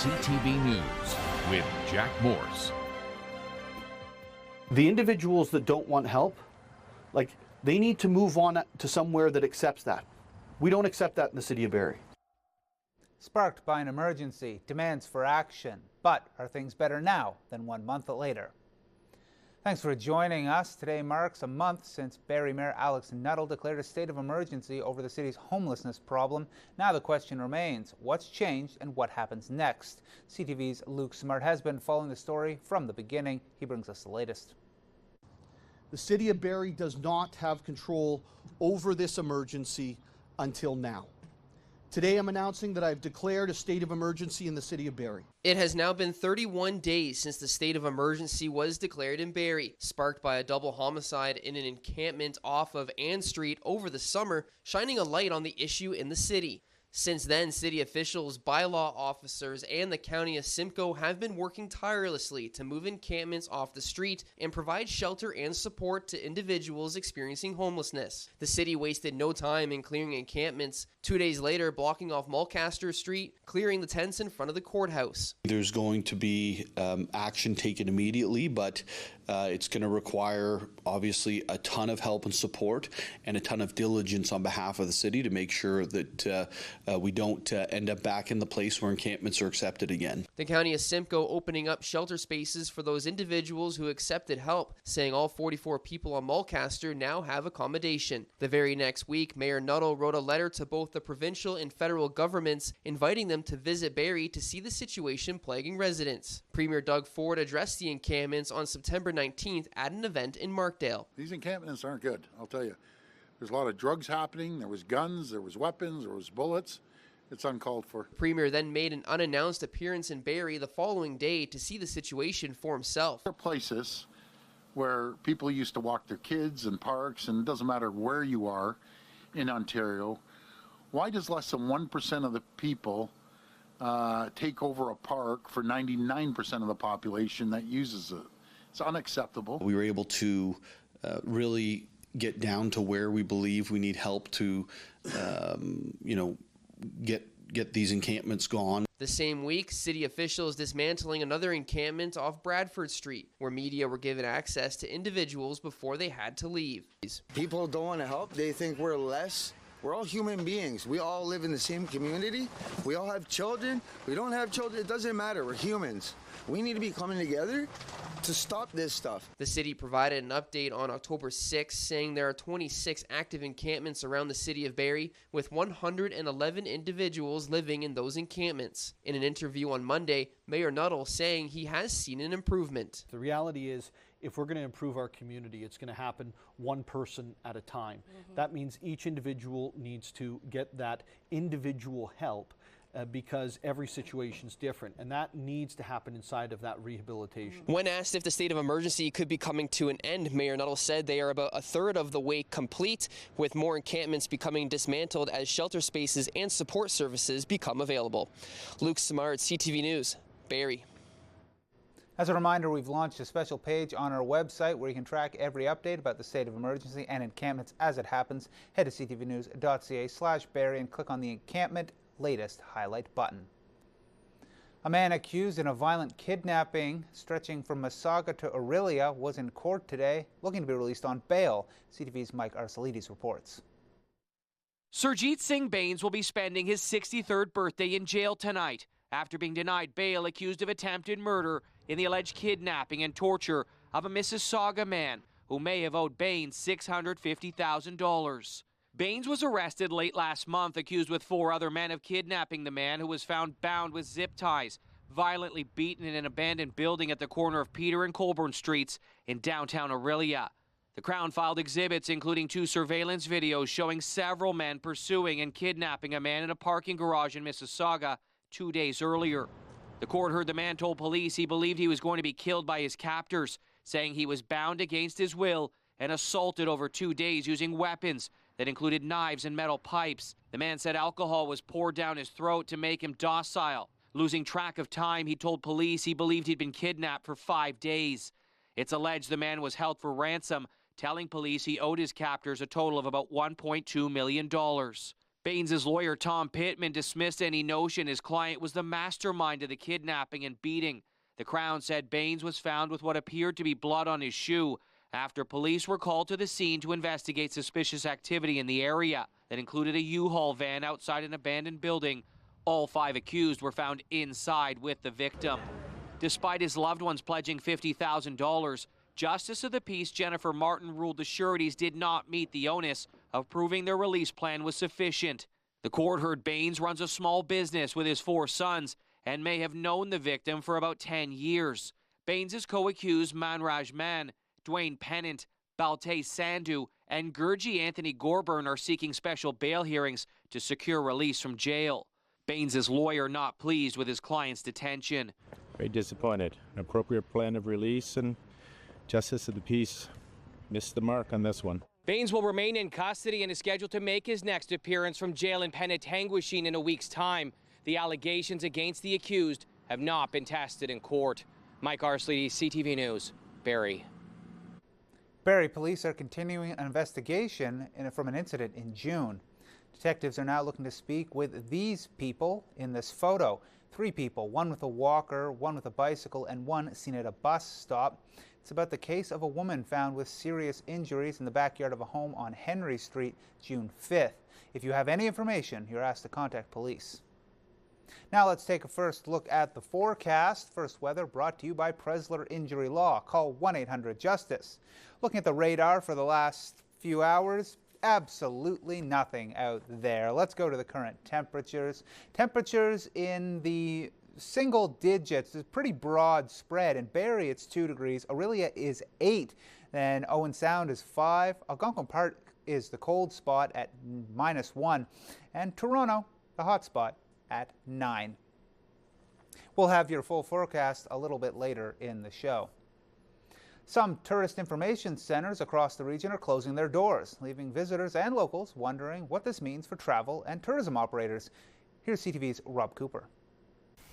CTV News with Jack Morse. The individuals that don't want help, they need to move on to somewhere that accepts that. We don't accept that in the city of Barrie. Sparked by an emergency, demands for action. But are things better now than 1 month later? Thanks for joining us. Today marks a month since Barrie Mayor Alex Nuttall declared a state of emergency over the city's homelessness problem. Now the question remains, what's changed and what happens next? CTV's Luke Smart has been following the story from the beginning. He brings us the latest. The city of Barrie does not have control over this emergency until now. Today I'm announcing that I've declared a state of emergency in the city of Barrie. It has now been 31 days since the state of emergency was declared in Barrie, sparked by a double homicide in an encampment off of Ann Street over the summer, shining a light on the issue in the city. Since then, city officials, bylaw officers, and the county of Simcoe have been working tirelessly to move encampments off the street and provide shelter and support to individuals experiencing homelessness. The city wasted no time in clearing encampments, 2 days later blocking off Mulcaster Street, clearing the tents in front of the courthouse. There's going to be action taken immediately, but it's going to require, obviously, a ton of help and support and a ton of diligence on behalf of the city to make sure that we don't end up back in the place where encampments are accepted again. The county of Simcoe opening up shelter spaces for those individuals who accepted help, saying all 44 people on Mulcaster now have accommodation. The very next week, Mayor Nuttall wrote a letter to both the provincial and federal governments, inviting them to visit Barrie to see the situation plaguing residents. Premier Doug Ford addressed the encampments on September 19th at an event in Markdale. These encampments aren't good, I'll tell you. There's a lot of drugs happening, there was guns, there was weapons, there was bullets. It's uncalled for. Premier then made an unannounced appearance in Barrie the following day to see the situation for himself. There are places where people used to walk their kids in parks, and it doesn't matter where you are in Ontario. Why does less than 1% of the people take over a park for 99% of the population that uses it? It's unacceptable. We were able to really get down to where we believe we need help to, get these encampments gone. The same week, city officials dismantling another encampment off Bradford Street, where media were given access to individuals before they had to leave. People don't want to help. They think we're less. We're all human beings. We all live in the same community. We all have children. We don't have children. It doesn't matter. We're humans. We need to be coming together to stop this stuff. The city provided an update on October 6th, saying there are 26 active encampments around the city of Barrie, with 111 individuals living in those encampments. In an interview on Monday, Mayor Nuttall saying he has seen an improvement. The reality is, if we're going to improve our community, it's going to happen one person at a time. That means each individual needs to get that individual help because every situation is different, and that needs to happen inside of that rehabilitation. When asked if the state of emergency could be coming to an end, Mayor Nuttall said they are about a third of the way complete, with more encampments becoming dismantled as shelter spaces and support services become available. Luke Smart, CTV News, Barrie. As a reminder, we've launched a special page on our website where you can track every update about the state of emergency and encampments as it happens. Head to ctvnews.ca/Barrie and click on the encampment latest highlight button. A man accused in a violent kidnapping stretching from Mississauga to Orillia was in court today, looking to be released on bail. CTV's Mike Arsaelides reports. Surjit Singh Bains will be spending his 63rd birthday in jail tonight after being denied bail, accused of attempted murder in the alleged kidnapping and torture of a Mississauga man who may have owed Bains $650,000. Bains was arrested late last month, accused with 4 other men of kidnapping the man, who was found bound with zip ties, violently beaten in an abandoned building at the corner of Peter and Colborne Streets in downtown Orillia. The Crown filed exhibits including 2 surveillance videos showing several men pursuing and kidnapping a man in a parking garage in Mississauga 2 days earlier. The court heard the man told police he believed he was going to be killed by his captors, saying he was bound against his will and assaulted over 2 days using weapons that included knives and metal pipes. The man said alcohol was poured down his throat to make him docile. Losing track of time, he told police he believed he'd been kidnapped for 5 days. It's alleged the man was held for ransom, telling police he owed his captors a total of about $1.2 million. Baines' lawyer Tom Pittman dismissed any notion his client was the mastermind of the kidnapping and beating. The Crown said Baines was found with what appeared to be blood on his shoe after police were called to the scene to investigate suspicious activity in the area that included a U-Haul van outside an abandoned building. All 5 accused were found inside with the victim. Despite his loved ones pledging $50,000, Justice of the Peace Jennifer Martin ruled the sureties did not meet the onus of proving their release plan was sufficient. The court heard Baines runs a small business with his 4 sons and may have known the victim for about 10 years. Baines' co-accused Manraj Man, Dwayne Pennant, Baltay Sandhu, and Gurji Anthony Gorburn are seeking special bail hearings to secure release from jail. Baines' lawyer not pleased with his client's detention. Very disappointed. An appropriate plan of release, and Justice of the Peace missed the mark on this one. Baines will remain in custody and is scheduled to make his next appearance from jail in Penetanguishene in a week's time. The allegations against the accused have not been tested in court. Mike Arsley, CTV News, Barrie. Barrie police are continuing an investigation from an incident in June. Detectives are now looking to speak with these people in this photo. 3 people, one with a walker, one with a bicycle, and one seen at a bus stop. It's about the case of a woman found with serious injuries in the backyard of a home on Henry Street, June 5th. If you have any information, you're asked to contact police. Now let's take a first look at the forecast. First weather brought to you by Presler Injury Law. Call 1-800-JUSTICE. Looking at the radar for the last few hours, absolutely nothing out there. Let's go to the current temperatures. Temperatures in the single digits is pretty broad spread. In Barrie, it's 2 degrees. Orillia is 8. Then Owen Sound is 5. Algonquin Park is the cold spot at -1. And Toronto, the hot spot, at 9. We'll have your full forecast a little bit later in the show. Some tourist information centers across the region are closing their doors, leaving visitors and locals wondering what this means for travel and tourism operators. Here's CTV's Rob Cooper.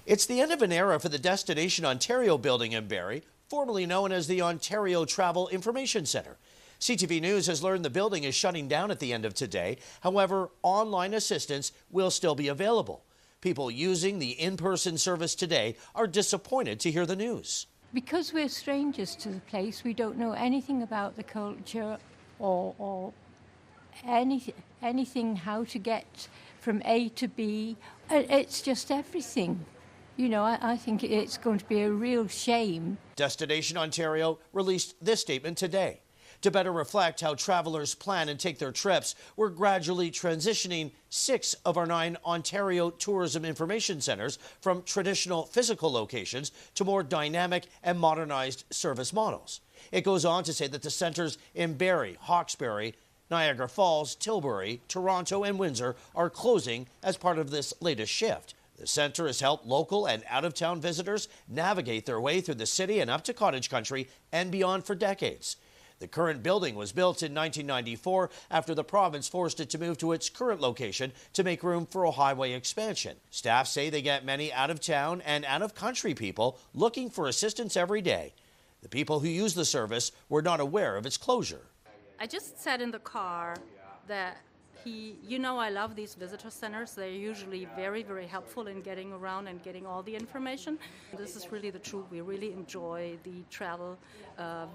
It's the end of an era for the Destination Ontario building in Barrie, formerly known as the Ontario Travel Information Centre. CTV News has learned the building is shutting down at the end of today. However, online assistance will still be available. People using the in-person service today are disappointed to hear the news. Because we're strangers to the place, we don't know anything about the culture or anything how to get from A to B. It's just everything. You know, I think it's going to be a real shame. Destination Ontario released this statement today. To better reflect how travelers plan and take their trips, we're gradually transitioning 6 of our 9 Ontario tourism information centres from traditional physical locations to more dynamic and modernized service models. It goes on to say that the centres in Barrie, Hawkesbury, Niagara Falls, Tilbury, Toronto and Windsor are closing as part of this latest shift. The centre has helped local and out-of-town visitors navigate their way through the city and up to cottage country and beyond for decades. The current building was built in 1994 after the province forced it to move to its current location to make room for a highway expansion. Staff say they get many out-of-town and out-of-country people looking for assistance every day. The people who use the service were not aware of its closure. I just said in the car that I love these visitor centers. They're usually very, very helpful in getting around and getting all the information. This is really the truth. We really enjoy the travel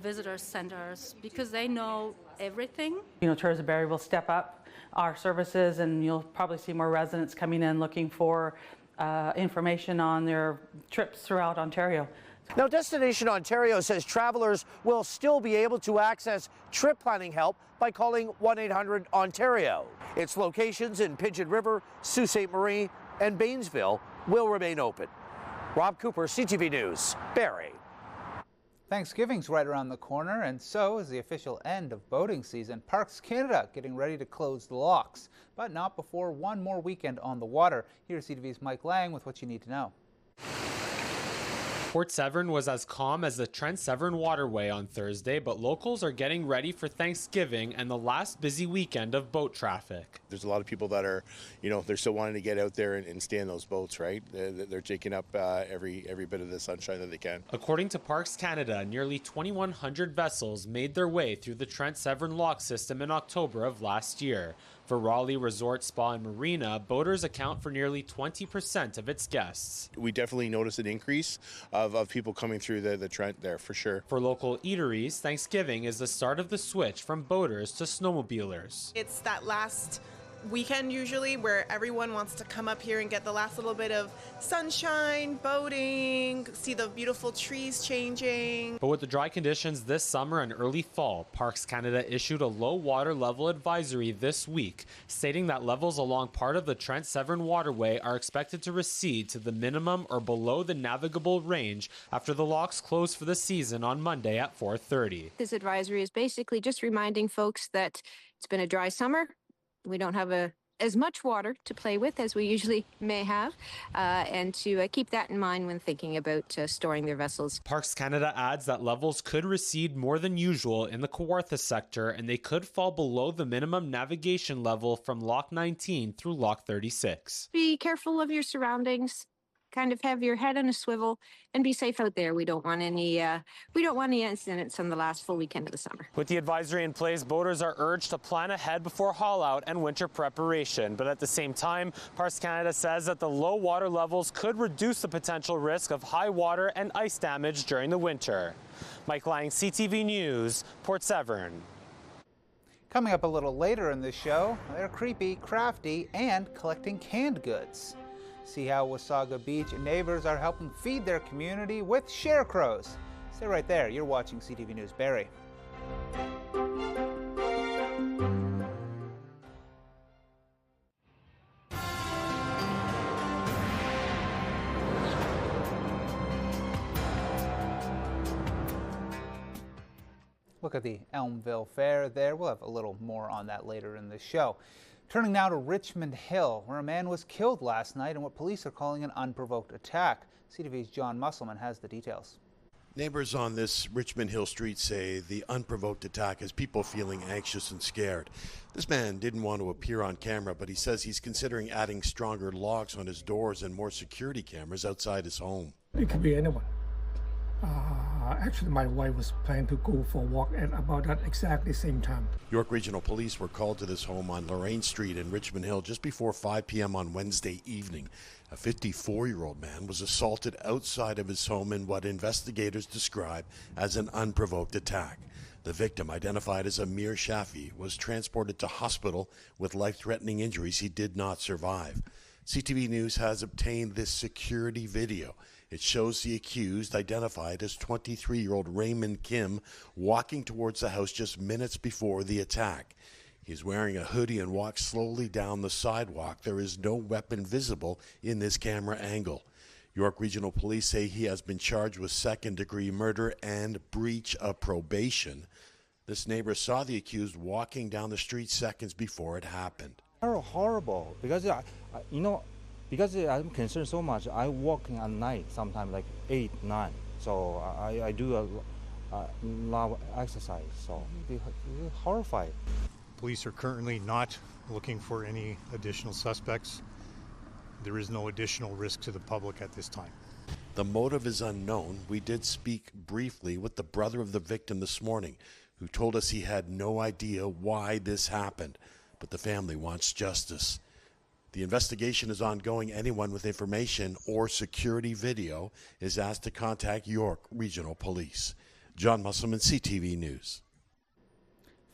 visitor centers because they know everything. You know, Tourism Barrie will step up our services, and you'll probably see more residents coming in looking for information on their trips throughout Ontario. Now, Destination Ontario says travelers will still be able to access trip planning help by calling 1-800-ONTARIO. Its locations in Pigeon River, Sault Ste. Marie, and Baynesville will remain open. Rob Cooper, CTV News, Barrie. Thanksgiving's right around the corner, and so is the official end of boating season. Parks Canada getting ready to close the locks, but not before one more weekend on the water. Here's CTV's Mike Lang with what you need to know. Port Severn was as calm as the Trent Severn waterway on Thursday, but locals are getting ready for Thanksgiving and the last busy weekend of boat traffic. There's a lot of people that are, they're still wanting to get out there and stay in those boats, right? They're taking up every bit of the sunshine that they can. According to Parks Canada, nearly 2,100 vessels made their way through the Trent Severn lock system in October of last year. For Raleigh Resort Spa and Marina, boaters account for nearly 20% of its guests. We definitely noticed an increase of people coming through the Trent there, for sure. For local eateries, Thanksgiving is the start of the switch from boaters to snowmobilers. It's that last weekend usually where everyone wants to come up here and get the last little bit of sunshine, boating, see the beautiful trees changing. But with the dry conditions this summer and early fall, Parks Canada issued a low water level advisory this week, stating that levels along part of the Trent Severn waterway are expected to recede to the minimum or below the navigable range after the locks close for the season on Monday at 4:30. This advisory is basically just reminding folks that it's been a dry summer. We don't have as much water to play with as we usually may have, and to keep that in mind when thinking about storing their vessels. Parks Canada adds that levels could recede more than usual in the Kawartha sector, and they could fall below the minimum navigation level from Lock 19 through Lock 36. Be careful of your surroundings. Kind of have your head on a swivel and be safe out there. We don't want any incidents on the last full weekend of the summer. With the advisory in place, boaters are urged to plan ahead before haul out and winter preparation. But at the same time, Parks Canada says that the low water levels could reduce the potential risk of high water and ice damage during the winter. Mike Lang, CTV News, Port Severn. Coming up a little later in the show, they're creepy, crafty, and collecting canned goods. See how Wasaga Beach neighbors are helping feed their community with sharecrows. Stay right there. You're watching CTV News Barrie. Look at the Elmvale Fair there. We'll have a little more on that later in the show. Turning now to Richmond Hill, where a man was killed last night in what police are calling an unprovoked attack. CTV's John Musselman has the details. Neighbors on this Richmond Hill street say the unprovoked attack has people feeling anxious and scared. This man didn't want to appear on camera, but he says he's considering adding stronger locks on his doors and more security cameras outside his home. It could be anyone. Actually, my wife was planning to go for a walk at about that exactly same time. York Regional Police were called to this home on Lorraine Street in Richmond Hill just before 5 p.m. on Wednesday evening. A 54-year-old man was assaulted outside of his home in what investigators describe as an unprovoked attack. The victim, identified as Amir Shafi, was transported to hospital with life-threatening injuries he did not survive. CTV News has obtained this security video. It shows the accused, identified as 23-year-old Raymond Kim, walking towards the house just minutes before the attack. He's wearing a hoodie and walks slowly down the sidewalk. There is no weapon visible in this camera angle. York Regional Police say he has been charged with second-degree murder and breach of probation. This neighbor saw the accused walking down the street seconds before it happened. Horrible, because because I'm concerned so much. I walk at night, sometimes like 8, 9. So I do a lot of exercise. So they're horrified. Police are currently not looking for any additional suspects. There is no additional risk to the public at this time. The motive is unknown. We did speak briefly with the brother of the victim this morning, who told us he had no idea why this happened, but the family wants justice. The investigation is ongoing. Anyone with information or security video is asked to contact York Regional Police. John Musselman, CTV News.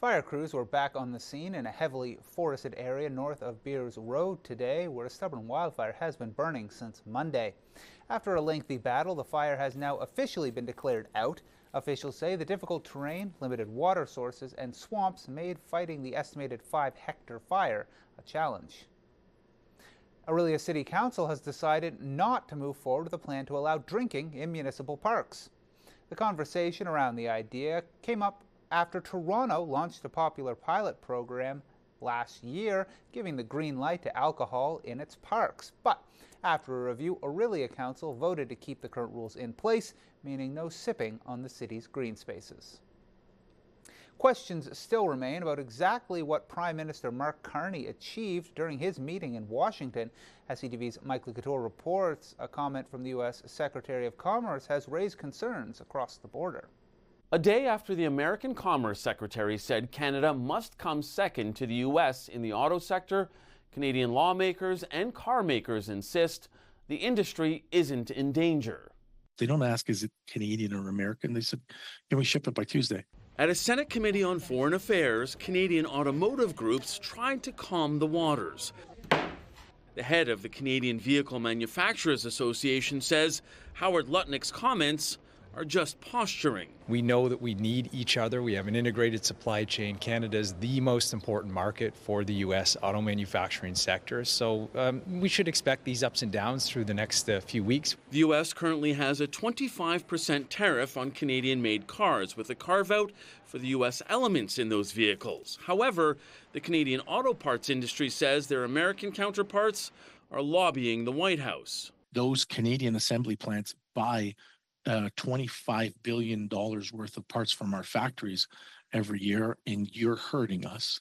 Fire crews were back on the scene in a heavily forested area north of Beers Road today, where a stubborn wildfire has been burning since Monday. After a lengthy battle, the fire has now officially been declared out. Officials say the difficult terrain, limited water sources, and swamps made fighting the estimated 5-hectare fire a challenge. Orillia City Council has decided not to move forward with a plan to allow drinking in municipal parks. The conversation around the idea came up after Toronto launched a popular pilot program last year, giving the green light to alcohol in its parks. But after a review, Orillia Council voted to keep the current rules in place, meaning no sipping on the city's green spaces. Questions still remain about exactly what Prime Minister Mark Carney achieved during his meeting in Washington. As CTV's Mike Couture reports, a comment from the U.S. Secretary of Commerce has raised concerns across the border. A day after the American Commerce Secretary said Canada must come second to the U.S. in the auto sector, Canadian lawmakers and car makers insist the industry isn't in danger. They don't ask, is it Canadian or American? They said, can we ship it by Tuesday? At a Senate Committee on Foreign Affairs, Canadian automotive groups tried to calm the waters. The head of the Canadian Vehicle Manufacturers Association says Howard Lutnick's comments are just posturing. We know that we need each other. We have an integrated supply chain. Canada is the most important market for the U.S. auto manufacturing sector. So we should expect these ups and downs through the next few weeks. The U.S. currently has a 25% tariff on Canadian-made cars, with a carve-out for the U.S. elements in those vehicles. However, the Canadian auto parts industry says their American counterparts are lobbying the White House. Those Canadian assembly plants buy $25 billion worth of parts from our factories every year, and you're hurting us.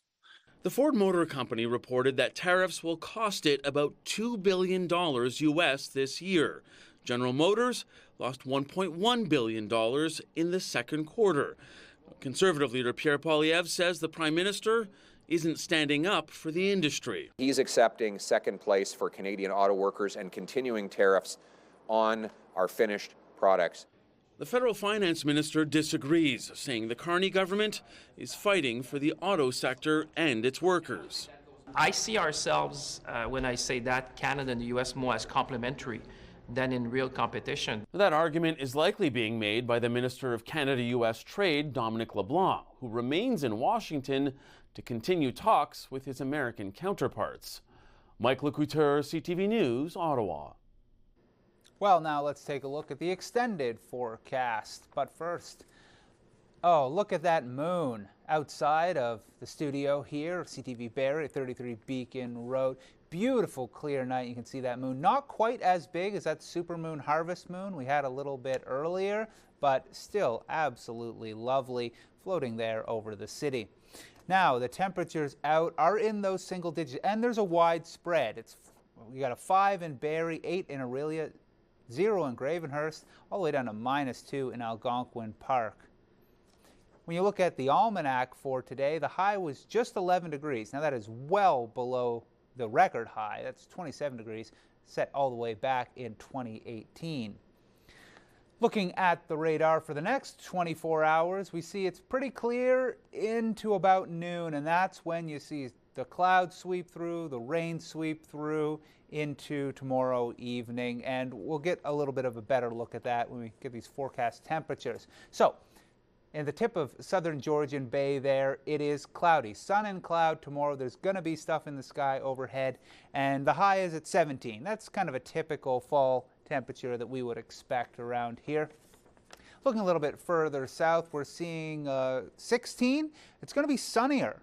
The Ford Motor Company reported that tariffs will cost it about $2 billion U.S. this year. General Motors lost $1.1 billion in the second quarter. Conservative leader Pierre Poilievre says the Prime Minister isn't standing up for the industry. He's accepting second place for Canadian auto workers and continuing tariffs on our finished products. The federal finance minister disagrees, saying the Carney government is fighting for the auto sector and its workers. I see ourselves, when I say that, Canada and the U.S. more as complementary than in real competition. That argument is likely being made by the Minister of Canada-U.S. Trade, Dominic LeBlanc, who remains in Washington to continue talks with his American counterparts. Mike Lecouteur, CTV News, Ottawa. Well, now let's take a look at the extended forecast. But first, oh, look at that moon outside of the studio here, CTV Barrie, 33 Beacon Road. Beautiful clear night. You can see that moon. Not quite as big as that supermoon harvest moon we had a little bit earlier, but still absolutely lovely, floating there over the city. Now, the temperatures out are in those single digits, and there's a wide spread. We got a 5 in Barrie, 8 in Aurelia, 0 in Gravenhurst, all the way down to -2 in Algonquin Park. When you look at the almanac for today, the high was just 11 degrees. Now that is well below the record high. That's 27 degrees, set all the way back in 2018. Looking at the radar for the next 24 hours, we see it's pretty clear into about noon, and that's when you see the clouds sweep through, the rain sweep through into tomorrow evening, and we'll get a little bit of a better look at that when we get these forecast temperatures. So, in the tip of southern Georgian Bay there, it is cloudy. Sun and cloud tomorrow. There's going to be stuff in the sky overhead, and the high is at 17. That's kind of a typical fall temperature that we would expect around here. Looking a little bit further south, we're seeing 16. It's going to be sunnier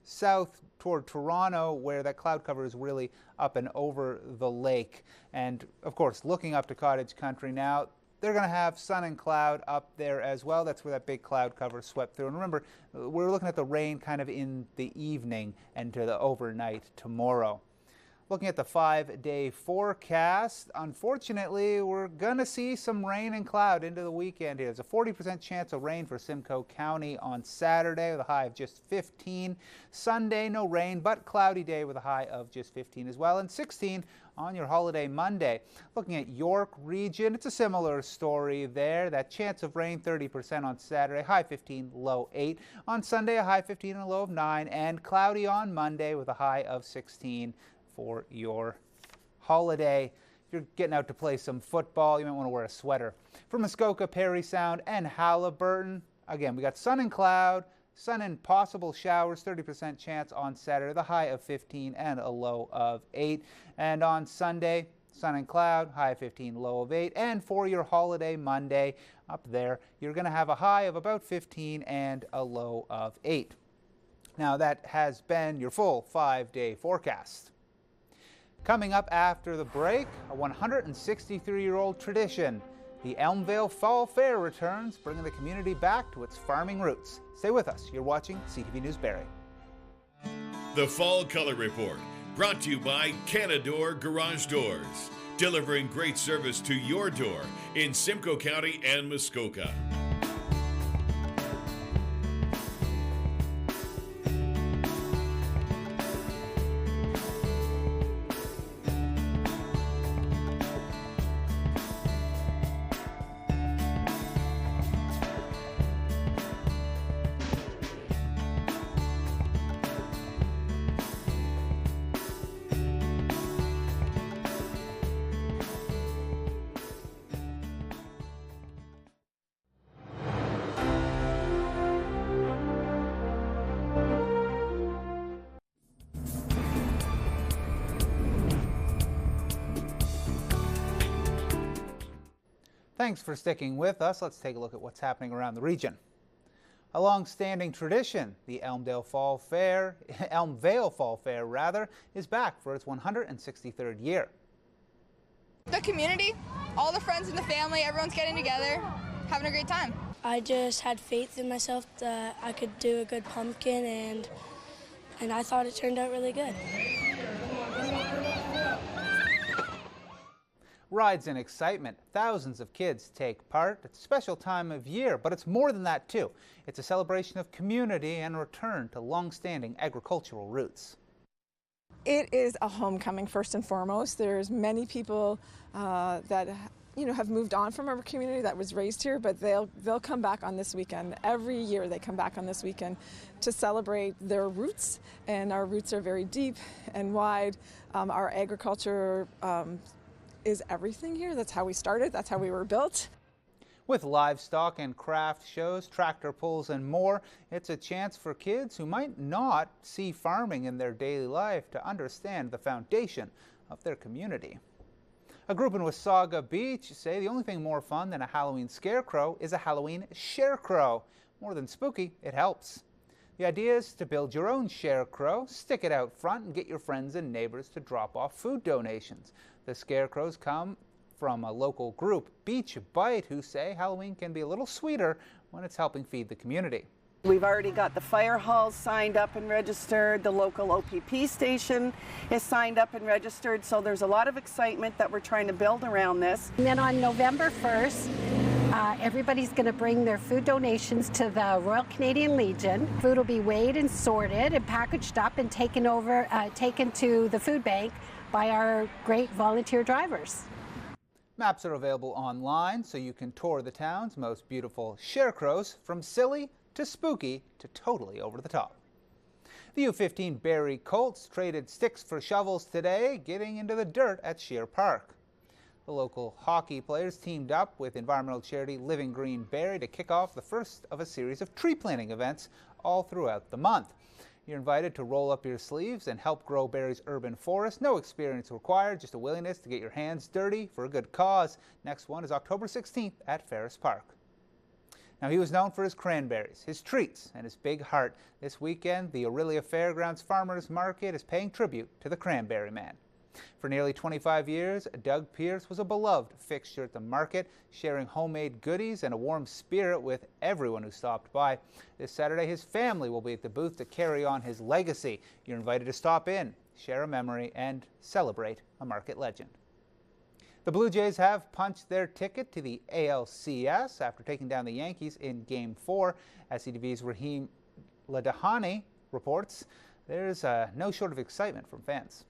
south toward Toronto, where that cloud cover is really up and over the lake. And of course, looking up to Cottage Country now, they're going to have sun and cloud up there as well. That's where that big cloud cover swept through. And remember, we're looking at the rain kind of in the evening and to the overnight tomorrow. Looking at the 5-day forecast, unfortunately, we're going to see some rain and cloud into the weekend here. There's a 40% chance of rain for Simcoe County on Saturday with a high of just 15. Sunday, no rain, but cloudy day with a high of just 15 as well, and 16 on your holiday Monday. Looking at York region, it's a similar story there. That chance of rain, 30% on Saturday, high 15, low 8. On Sunday, a high 15 and a low of 9, and cloudy on Monday with a high of 16 for your holiday. If you're getting out to play some football, you might want to wear a sweater. From Muskoka, Parry Sound, and Haliburton, again, we got sun and cloud, sun and possible showers, 30% chance on Saturday, the high of 15 and a low of 8. And on Sunday, sun and cloud, high of 15, low of 8. And for your holiday Monday, up there, you're going to have a high of about 15 and a low of 8. Now, that has been your full 5-day forecast. Coming up after the break, a 163-year-old tradition. The Elmvale Fall Fair returns, bringing the community back to its farming roots. Stay with us. You're watching CTV News Barrie. The Fall Color Report, brought to you by Canador Garage Doors, delivering great service to your door in Simcoe County and Muskoka. Thanks for sticking with us. Let's take a look at what's happening around the region. A long-standing tradition, the Elmvale Fall Fair, is back for its 163rd year. The community, all the friends and the family, everyone's getting together, having a great time. I just had faith in myself that I could do a good pumpkin, and I thought it turned out really good. Rides and excitement. Thousands of kids take part. It's a special time of year, but it's more than that too. It's a celebration of community and return to long-standing agricultural roots. It is a homecoming first and foremost. There's many people that have moved on from our community that was raised here, but they'll come back on this weekend. Every year they come back on this weekend to celebrate their roots, and our roots are very deep and wide. Our agriculture is everything here. That's how we started. That's how we were built. With livestock and craft shows, tractor pulls, and more, it's a chance for kids who might not see farming in their daily life to understand the foundation of their community. A group in Wasaga Beach say the only thing more fun than a Halloween scarecrow is a Halloween sharecrow. More than spooky, it helps. The idea is to build your own sharecrow, stick it out front, and get your friends and neighbors to drop off food donations. The scarecrows come from a local group, Beach Bite, who say Halloween can be a little sweeter when it's helping feed the community. We've already got the fire halls signed up and registered. The local OPP station is signed up and registered. So there's a lot of excitement that we're trying to build around this. And then on November 1st, everybody's going to bring their food donations to the Royal Canadian Legion. Food will be weighed and sorted and packaged up and taken to the food bank by our great volunteer drivers. Maps are available online so you can tour the town's most beautiful sharecrows, from silly to spooky to totally over the top. The U15 Barrie Colts traded sticks for shovels today, getting into the dirt at Shear Park. The local hockey players teamed up with environmental charity Living Green Barrie to kick off the first of a series of tree planting events all throughout the month. You're invited to roll up your sleeves and help grow Barrie's urban forest. No experience required, just a willingness to get your hands dirty for a good cause. Next one is October 16th at Ferris Park. Now, he was known for his cranberries, his treats, and his big heart. This weekend, the Aurelia Fairgrounds Farmers Market is paying tribute to the Cranberry Man. For nearly 25 years, Doug Pierce was a beloved fixture at the market, sharing homemade goodies and a warm spirit with everyone who stopped by. This Saturday, his family will be at the booth to carry on his legacy. You're invited to stop in, share a memory, and celebrate a market legend. The Blue Jays have punched their ticket to the ALCS after taking down the Yankees in Game 4. SCTV's Raheem Ladahani reports there's no short of excitement from fans.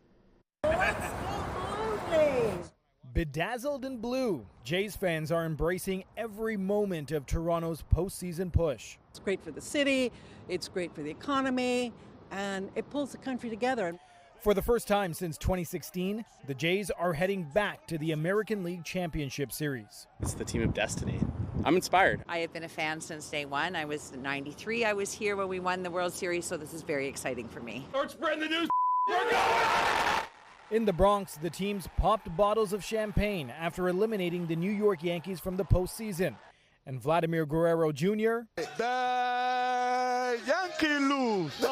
Bedazzled in blue, Jays fans are embracing every moment of Toronto's postseason push. It's great for the city, it's great for the economy, and it pulls the country together. For the first time since 2016, the Jays are heading back to the American League Championship Series. It's the team of destiny. I'm inspired. I have been a fan since day one. I was 93. I was here when we won the World Series, so this is very exciting for me. Start spreading the news. We're going! In the Bronx, the teams popped bottles of champagne after eliminating the New York Yankees from the postseason. And Vladimir Guerrero Jr. The Yankee lose.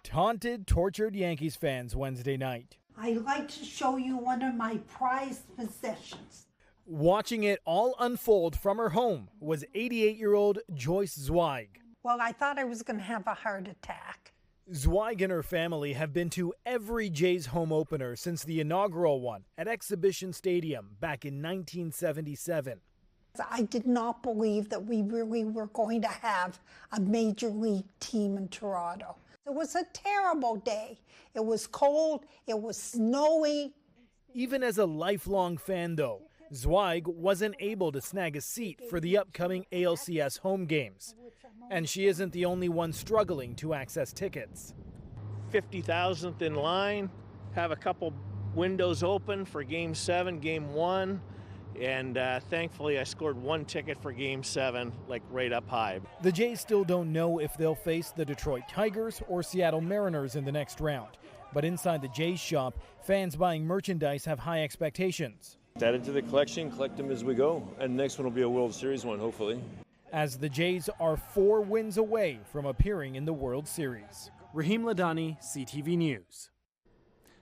Taunted, tortured Yankees fans Wednesday night. I'd like to show you one of my prized possessions. Watching it all unfold from her home was 88-year-old Joyce Zweig. Well, I thought I was going to have a heart attack. Zweig and her family have been to every Jays home opener since the inaugural one at Exhibition Stadium back in 1977. I did not believe that we really were going to have a major league team in Toronto. It was a terrible day. It was cold, it was snowy. Even as a lifelong fan, though, Zweig wasn't able to snag a seat for the upcoming ALCS home games. And she isn't the only one struggling to access tickets. 50,000th in line, have a couple windows open for Game 7, Game 1, and thankfully I scored one ticket for Game 7, like right up high. The Jays still don't know if they'll face the Detroit Tigers or Seattle Mariners in the next round. But inside the Jays shop, fans buying merchandise have high expectations. Added to the collection, collect them as we go, and the next one will be a World Series one, hopefully. As the Jays are 4 wins away from appearing in the World Series. Raheem Ladani, CTV News.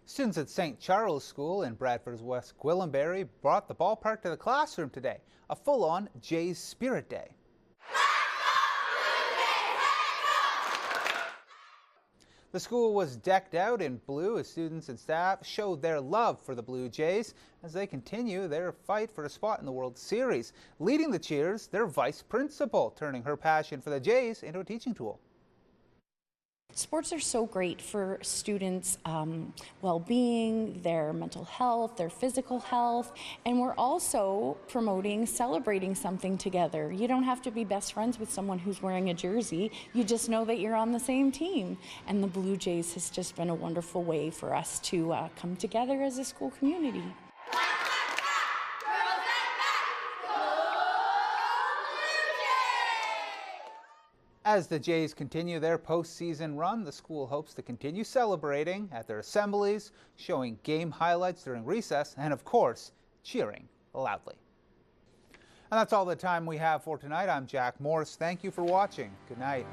Students at St. Charles School in Bradford's West Gwillimbury brought the ballpark to the classroom today, a full-on Jays Spirit Day. The school was decked out in blue as students and staff showed their love for the Blue Jays as they continue their fight for a spot in the World Series. Leading the cheers, their vice principal, turning her passion for the Jays into a teaching tool. Sports are so great for students' well-being, their mental health, their physical health, and we're also promoting celebrating something together. You don't have to be best friends with someone who's wearing a jersey. You just know that you're on the same team. And the Blue Jays has just been a wonderful way for us to come together as a school community. As the Jays continue their postseason run, the school hopes to continue celebrating at their assemblies, showing game highlights during recess, and of course, cheering loudly. And that's all the time we have for tonight. I'm Jack Morris. Thank you for watching. Good night.